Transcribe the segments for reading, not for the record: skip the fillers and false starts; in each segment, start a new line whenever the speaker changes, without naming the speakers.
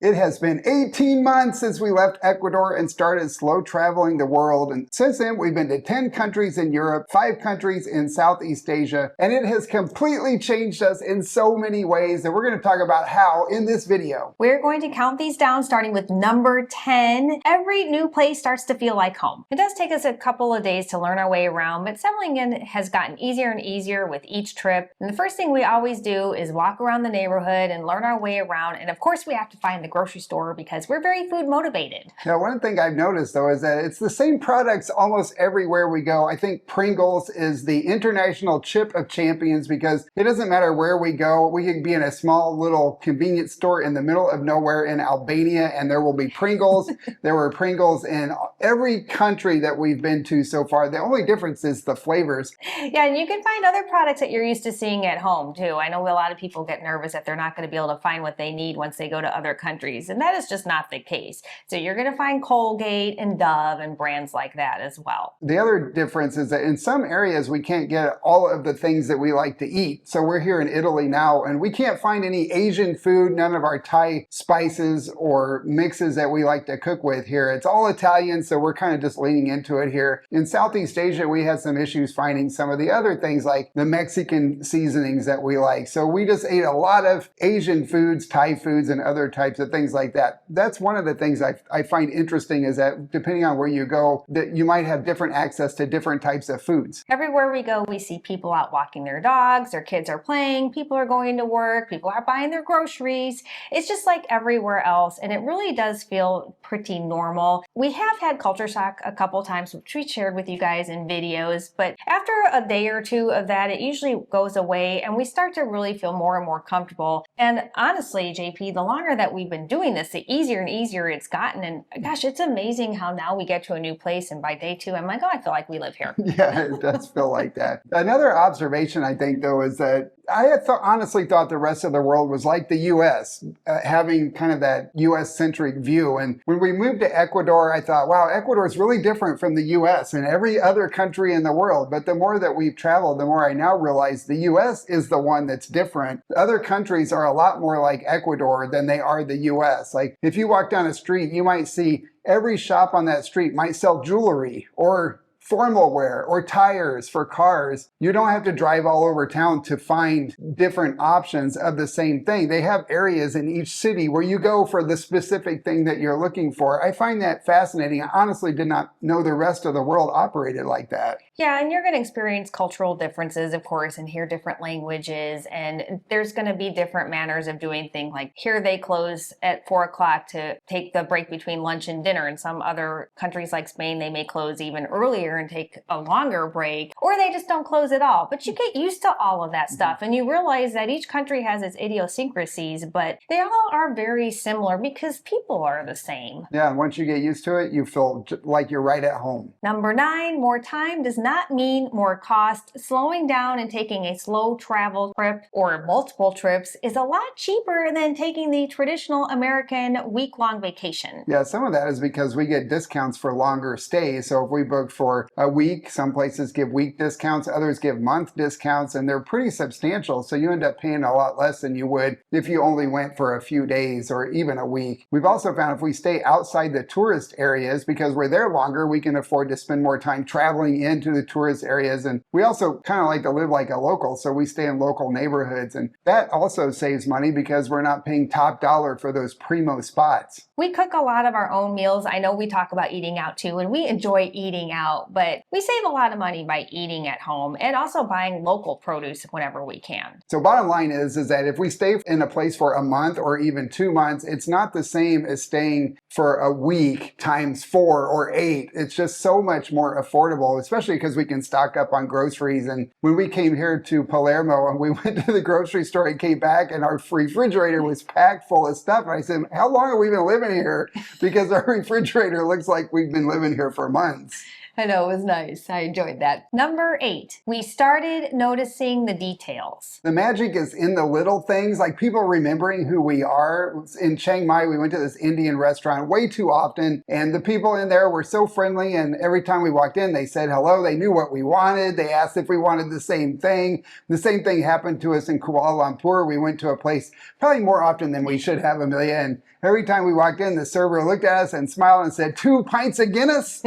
It has been 18 months since we left Ecuador and started slow traveling the world. And since then, we've been to 10 countries in Europe, 5 countries in Southeast Asia, and it has completely changed us in so many ways. And we're going to talk about how in this video.
We're going to count these down starting with number 10. Every new place starts to feel like home. It does take us a couple of days to learn our way around, but settling in has gotten easier and easier with each trip. And the first thing we always do is walk around the neighborhood and learn our way around. And of course, we have to find the grocery store because we're very food motivated.
Now, one thing I've noticed though is that it's the same products almost everywhere we go. I think Pringles is the international chip of champions because it doesn't matter where we go. We can be in a small little convenience store in the middle of nowhere in Albania and there will be Pringles. There were Pringles in every country that we've been to so far. The only difference is the flavors.
Yeah, and you can find other products that you're used to seeing at home too. I know a lot of people get nervous that they're not going to be able to find what they need once they go to other countries. And that is just not the case. So you're going to find Colgate and Dove and brands like that as well.
The other difference is that in some areas we can't get all of the things that we like to eat. So we're here in Italy now and we can't find any Asian food, none of our Thai spices or mixes that we like to cook with here. It's all Italian, so we're kind of just leaning into it here. In Southeast Asia, we had some issues finding some of the other things like the Mexican seasonings that we like. So we just ate a lot of Asian foods, Thai foods, and other types of things like that. That's one of the things I find interesting is that depending on where you go, that you might have different access to different types of foods.
Everywhere we go, we see people out walking their dogs, their kids are playing, people are going to work, people are buying their groceries. It's just like everywhere else, and it really does feel pretty normal. We have had culture shock a couple times, which we shared with you guys in videos, but after a day or two of that, it usually goes away, and we start to really feel more and more comfortable. And honestly, JP, the longer that we've been doing this, the easier and easier it's gotten. And gosh, it's amazing how now we get to a new place and by day 2, I'm like, oh, I feel like we live here.
Yeah, it does feel like that. Another observation I think though is that I had honestly thought the rest of the world was like the U.S., having kind of that U.S.-centric view. And when we moved to Ecuador, I thought, wow, Ecuador is really different from the U.S. and every other country in the world. But the more that we've traveled, the more I now realize the U.S. is the one that's different. Other countries are a lot more like Ecuador than they are the U.S. Like if you walk down a street, you might see every shop on that street might sell jewelry or formal wear or tires for cars. You don't have to drive all over town to find different options of the same thing. They have areas in each city where you go for the specific thing that you're looking for. I find that fascinating. I honestly did not know the rest of the world operated like that.
Yeah, and you're going to experience cultural differences, of course, and hear different languages, and there's going to be different manners of doing things. Like here they close at 4 o'clock to take the break between lunch and dinner. In some other countries like Spain, they may close even earlier and take a longer break, or they just don't close at all. But you get used to all of that stuff, and you realize that each country has its idiosyncrasies, but they all are very similar because people are the same.
Yeah, and once you get used to it, you feel like you're right at home.
Number 9, more time does not mean more cost. Slowing down and taking a slow travel trip or multiple trips is a lot cheaper than taking the traditional American week-long vacation.
Yeah, some of that is because we get discounts for longer stays. So if we book for a week, some places give week discounts, others give month discounts, and they're pretty substantial. So you end up paying a lot less than you would if you only went for a few days or even a week. We've also found if we stay outside the tourist areas, because we're there longer, we can afford to spend more time traveling into the tourist areas. And we also kind of like to live like a local, so we stay in local neighborhoods. And that also saves money because we're not paying top dollar for those primo spots.
We cook a lot of our own meals. I know we talk about eating out too, and we enjoy eating out, but we save a lot of money by eating at home and also buying local produce whenever we can.
So bottom line is that if we stay in a place for a month or even 2 months, it's not the same as staying for a week times 4 or 8. It's just so much more affordable, especially because we can stock up on groceries. And when we came here to Palermo and we went to the grocery store and came back and our refrigerator was packed full of stuff, and I said, how long have we been living here? Because our refrigerator looks like we've been living here for months.
I know, it was nice. I enjoyed that. Number 8, we started noticing the details.
The magic is in the little things, like people remembering who we are. In Chiang Mai, we went to this Indian restaurant way too often, and the people in there were so friendly, and every time we walked in, they said hello. They knew what we wanted. They asked if we wanted the same thing. The same thing happened to us in Kuala Lumpur. We went to a place probably more often than we should have, Amelia, and every time we walked in, the server looked at us and smiled and said, 2 pints of Guinness.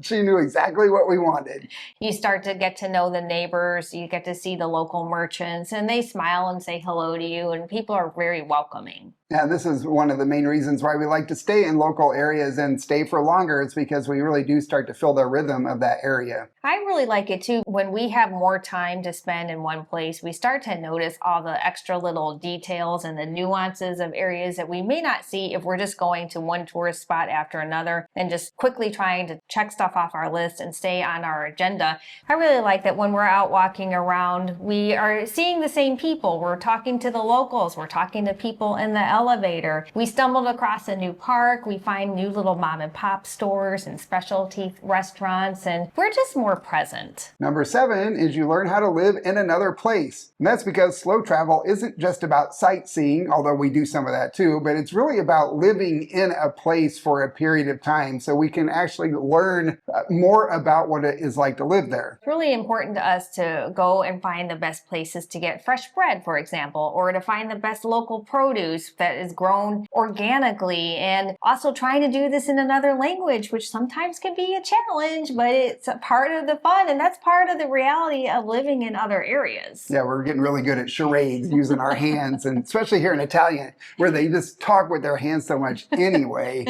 She knew exactly what we wanted.
You start to get to know the neighbors, you get to see the local merchants, and they smile and say hello to you, and people are very welcoming.
Yeah, this is one of the main reasons why we like to stay in local areas and stay for longer. It's because we really do start to feel the rhythm of that area.
I really like it too. When we have more time to spend in one place, we start to notice all the extra little details and the nuances of areas that we may not see if we're just going to one tourist spot after another and just quickly trying to check stuff off our list and stay on our agenda. I really like that when we're out walking around, we are seeing the same people. We're talking to the locals. We're talking to people in the elevator. We stumbled across a new park. We find new little mom and pop stores and specialty restaurants, and we're just more present.
Number 7 is you learn how to live in another place. And that's because slow travel isn't just about sightseeing, although we do some of that too, but it's really about living in a place for a period of time so we can actually learn more about what it is like to live there.
It's really important to us to go and find the best places to get fresh bread, for example, or to find the best local produce that is grown organically, and also trying to do this in another language, which sometimes can be a challenge, but it's a part of the fun, and that's part of the reality of living in other areas.
Yeah, we're getting really good at charades using our hands, and especially here in Italian, where they just talk with their hands so much anyway.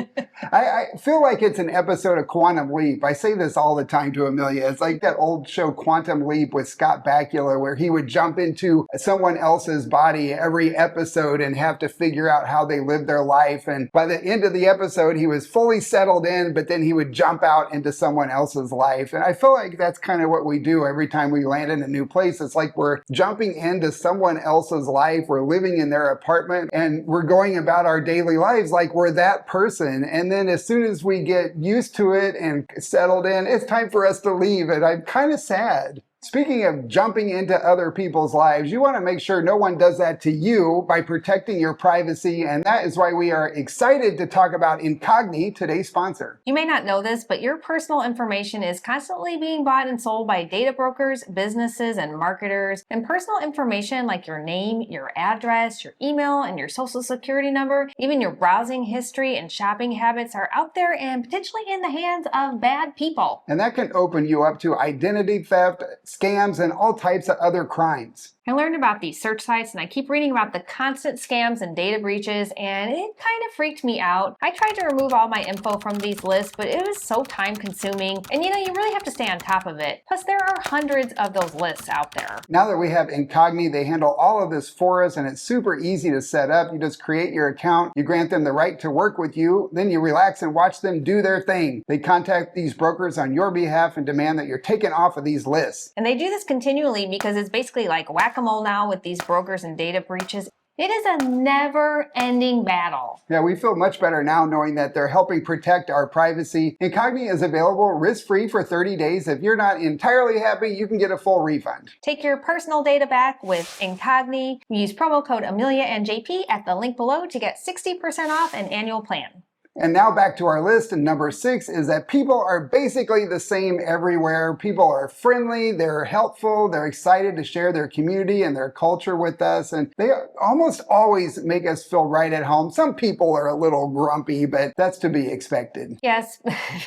I feel like it's an episode of Quantum Leap. I say this all the time to Amelia. It's like that old show Quantum Leap with Scott Bakula, where he would jump into someone else's body every episode and have to figure out how they lived their life. And by the end of the episode, he was fully settled in, but then he would jump out into someone else's life. And I feel like that's kind of what we do every time we land in a new place. It's like we're jumping into someone else's life. We're living in their apartment and we're going about our daily lives like we're that person. And then as soon as we get used to it and settled in, it's time for us to leave. And I'm kind of sad. Speaking of jumping into other people's lives, you want to make sure no one does that to you by protecting your privacy, and that is why we are excited to talk about Incogni, today's sponsor.
You may not know this, but your personal information is constantly being bought and sold by data brokers, businesses, and marketers, and personal information like your name, your address, your email, and your social security number, even your browsing history and shopping habits are out there and potentially in the hands of bad people.
And that can open you up to identity theft, scams, and all types of other crimes.
I learned about these search sites and I keep reading about the constant scams and data breaches, and it kind of freaked me out. I tried to remove all my info from these lists, but it was so time consuming, and you really have to stay on top of it. Plus there are hundreds of those lists out there.
Now that we have Incogni, they handle all of this for us, and it's super easy to set up. You just create your account, you grant them the right to work with you, then you relax and watch them do their thing. They contact these brokers on your behalf and demand that you're taken off of these lists.
And they do this continually because it's basically like whack-a-mole now with these brokers and data breaches. It is a never-ending battle.
Yeah, we feel much better now knowing that they're helping protect our privacy. Incogni is available risk-free for 30 days. If you're not entirely happy, you can get a full refund.
Take your personal data back with Incogni. Use promo code Amelia and JP at the link below to get 60% off an annual plan.
And now back to our list, and number 6 is that people are basically the same everywhere. People are friendly, they're helpful, they're excited to share their community and their culture with us, and they almost always make us feel right at home. Some people are a little grumpy, but that's to be expected.
Yes,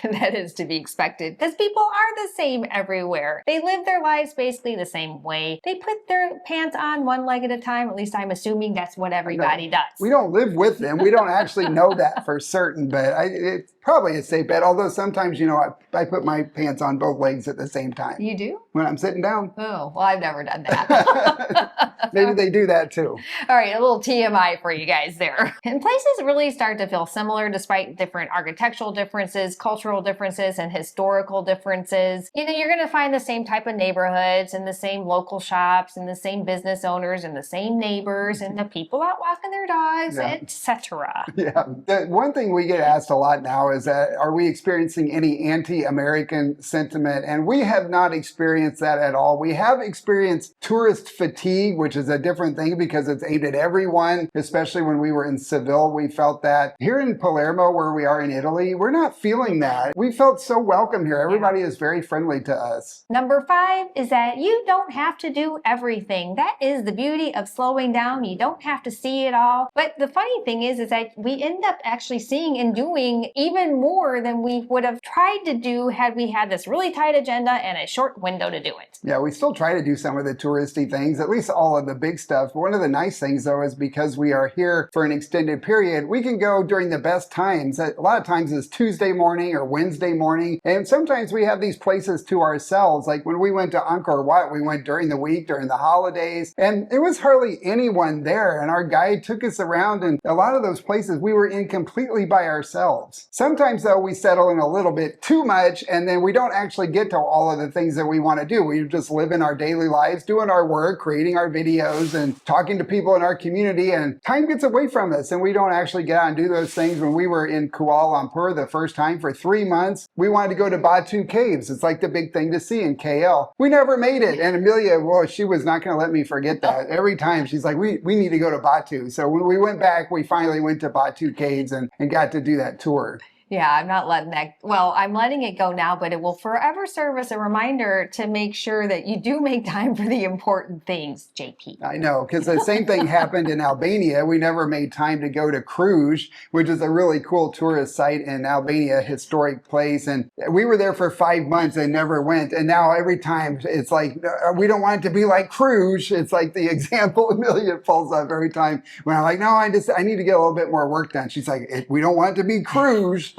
that is to be expected, because people are the same everywhere. They live their lives basically the same way. They put their pants on one leg at a time. At least I'm assuming that's what everybody does.
We don't live with them. We don't actually know that for certain. But it's probably a safe bet, although sometimes, I put my pants on both legs at the same time.
You do?
when I'm sitting down.
Oh, well, I've never done that.
Maybe they do that too.
All right, a little TMI for you guys there. And places really start to feel similar despite different architectural differences, cultural differences, and historical differences. You know, you're going to find the same type of neighborhoods and the same local shops and the same business owners and the same neighbors and the people out walking their dogs, etc.
Yeah. The one thing we get asked a lot now is that, are we experiencing any anti-American sentiment? And we have not experienced that at all. We have experienced tourist fatigue, which is a different thing because it's aimed at everyone, especially when we were in Seville. We felt that. Here in Palermo, where we are in Italy, we're not feeling that. We felt so welcome here. Everybody is very friendly to us.
Number 5 is that you don't have to do everything. That is the beauty of slowing down. You don't have to see it all. But the funny thing is that we end up actually seeing and doing even more than we would have tried to do had we had this really tight agenda and a short window to do it.
Yeah, we still try to do some of the touristy things, at least all of the big stuff. One of the nice things, though, is because we are here for an extended period, we can go during the best times. A lot of times it's Tuesday morning or Wednesday morning, and sometimes we have these places to ourselves. Like when we went to Angkor Wat, we went during the week, during the holidays, and there was hardly anyone there, and our guide took us around, and a lot of those places we were in completely by ourselves. Sometimes, though, we settle in a little bit too much, and then we don't actually get to all of the things that we want to do. We just live in our daily lives, doing our work, creating our videos, and talking to people in our community, and time gets away from us, and we don't actually get out and do those things. When we were in Kuala Lumpur the first time for 3 months, we wanted to go to Batu Caves. It's like the big thing to see in KL. We never made it, and Amelia, well, she was not going to let me forget that. Every time she's like, we need to go to Batu. So when we went back, we finally went to Batu Caves and got to do that tour.
Yeah, I'm not letting that, well, I'm letting it go now, but it will forever serve as a reminder to make sure that you do make time for the important things, JP.
I know, because the same thing happened in Albania. We never made time to go to Cluj, which is a really cool tourist site in Albania, historic place. And we were there for 5 months and never went. And now every time it's like, we don't want it to be like Cluj. It's like the example Amelia pulls up every time when I'm like, no, I need to get a little bit more work done. She's like, we don't want it to be Cluj.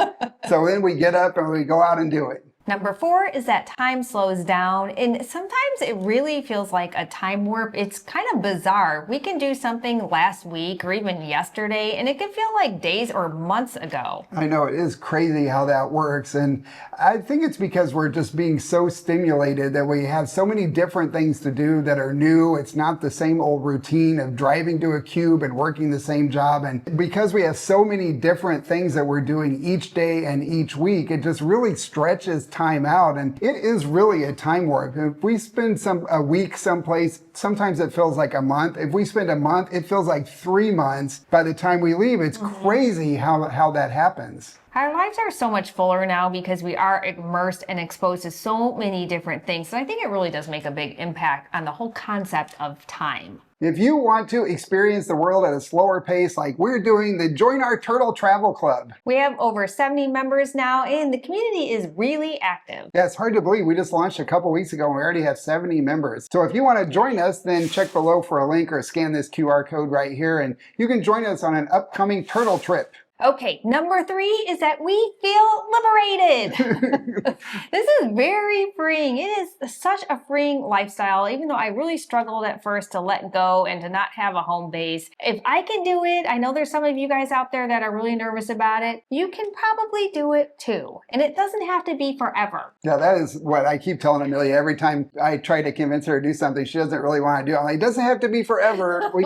So then we get up and we go out and do it.
Number 4 is that time slows down, and sometimes it really feels like a time warp. It's kind of bizarre. We can do something last week or even yesterday, and it can feel like days or months ago.
I know, it is crazy how that works, and I think it's because we're just being so stimulated that we have so many different things to do that are new. It's not the same old routine of driving to a cube and working the same job, and because we have so many different things that we're doing each day and each week, it just really stretches time out, and it is really a time warp. If we spend a week someplace, sometimes it feels like a month. If we spend a month, it feels like 3 months by the time we leave. It's crazy how that happens.
Our lives are so much fuller now because we are immersed and exposed to so many different things. So I think it really does make a big impact on the whole concept of time.
If you want to experience the world at a slower pace like we're doing, then join our Turtle Travel Club.
We have over 70 members now, and the community is really active.
Yeah, it's hard to believe. We just launched a couple weeks ago and we already have 70 members. So if you want to join us, then check below for a link or scan this QR code right here, and you can join us on an upcoming turtle trip.
Okay, number 3 is that we feel liberated. This is very freeing. It is such a freeing lifestyle, even though I really struggled at first to let go and to not have a home base. If I can do it, I know there's some of you guys out there that are really nervous about it. You can probably do it too. And it doesn't have to be forever.
Yeah, that is what I keep telling Amelia. Every time I try to convince her to do something she doesn't really want to do, I'm like, it doesn't have to be forever. We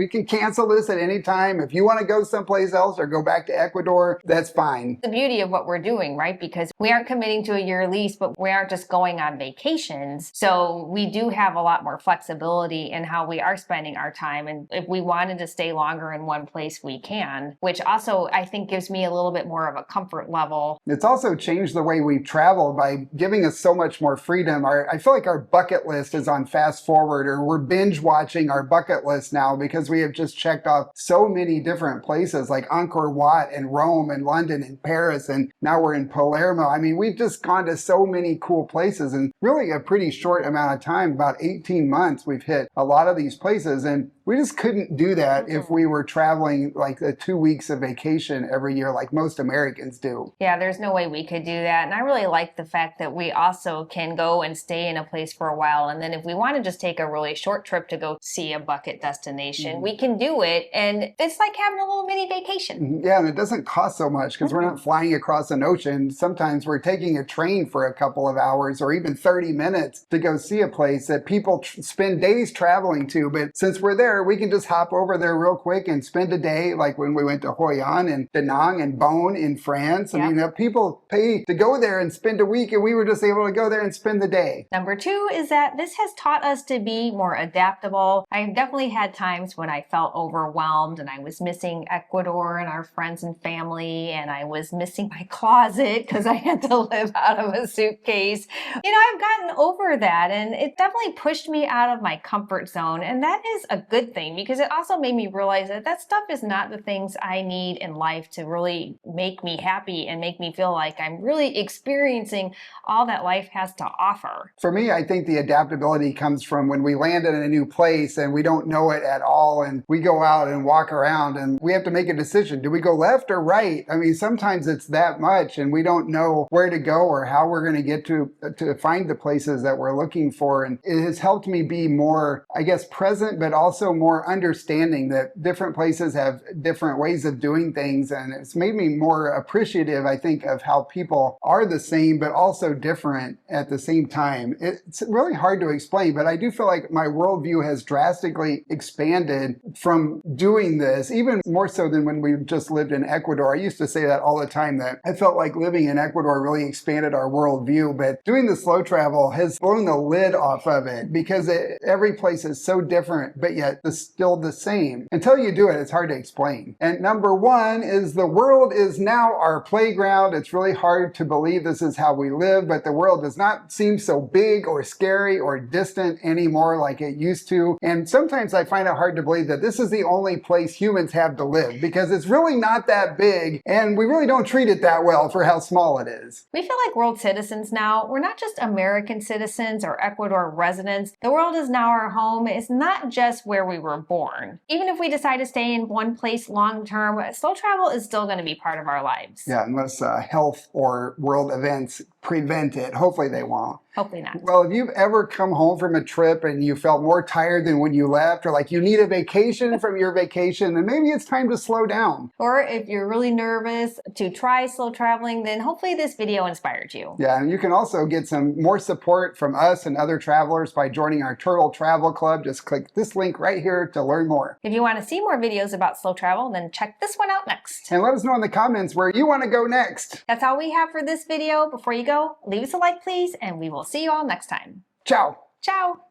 can cancel this at any time. If you want to go someplace else or go back to Ecuador, that's fine.
The beauty of what we're doing, right? Because we aren't committing to a year lease, but we aren't just going on vacations. So we do have a lot more flexibility in how we are spending our time. And if we wanted to stay longer in one place, we can, which also I think gives me a little bit more of a comfort level.
It's also changed the way we travel by giving us so much more freedom. I feel like our bucket list is on fast forward, or we're binge watching our bucket list now because we have just checked off so many different places like Angkor Wat and Rome and London and Paris, and now we're in Palermo. I mean, we've just gone to so many cool places in really a pretty short amount of time, about 18 months. We've hit a lot of these places, and We just couldn't do that if we were traveling like the 2 weeks of vacation every year like most Americans do.
Yeah, there's no way we could do that. And I really like the fact that we also can go and stay in a place for a while. And then if we want to just take a really short trip to go see a bucket destination, we can do it. And it's like having a little mini vacation.
Yeah, and it doesn't cost so much because we're not flying across an ocean. Sometimes we're taking a train for a couple of hours or even 30 minutes to go see a place that people spend days traveling to. But since we're there, we can just hop over there real quick and spend a day, like when we went to Hoi An and Da Nang and Beaune in France. I mean, people pay to go there and spend a week, and we were just able to go there and spend the day.
Number two is that this has taught us to be more adaptable. I've definitely had times when I felt overwhelmed and I was missing Ecuador and our friends and family, and I was missing my closet because I had to live out of a suitcase. You know, I've gotten over that, and it definitely pushed me out of my comfort zone, and that is a good thing because it also made me realize that that stuff is not the things I need in life to really make me happy and make me feel like I'm really experiencing all that life has to offer.
For me, I think the adaptability comes from when we land in a new place and we don't know it at all, and we go out and walk around and we have to make a decision. Do we go left or right? I mean, sometimes it's that much and we don't know where to go or how we're going to get to find the places that we're looking for. And it has helped me be more, I guess, present, but also more understanding that different places have different ways of doing things. And it's made me more appreciative, I think, of how people are the same, but also different at the same time. It's really hard to explain, but I do feel like my worldview has drastically expanded from doing this, even more so than when we just lived in Ecuador. I used to say that all the time, that I felt like living in Ecuador really expanded our worldview, but doing the slow travel has blown the lid off of it because every place is so different, but yet it's still the same. Until you do it, it's hard to explain. And number one is the world is now our playground. It's really hard to believe this is how we live, but the world does not seem so big or scary or distant anymore like it used to. And sometimes I find it hard to believe that this is the only place humans have to live because it's really not that big and we really don't treat it that well for how small it is.
We feel like world citizens now. We're not just American citizens or Ecuador residents. The world is now our home. It's not just where we were born. Even if we decide to stay in one place long term, slow travel is still going to be part of our lives.
Yeah, unless health or world events prevent it. Hopefully they won't.
Hopefully not.
Well, if you've ever come home from a trip and you felt more tired than when you left, or like you need a vacation from your vacation, then maybe it's time to slow down.
Or if you're really nervous to try slow traveling, then hopefully this video inspired you.
Yeah, and you can also get some more support from us and other travelers by joining our Turtle Travel Club. Just click this link right here to learn more.
If you want to see more videos about slow travel, then check this one out next.
And let us know in the comments where you want to go next.
That's all we have for this video. Before you go, leave us a like, please, and we will see you all next time.
Ciao.
Ciao.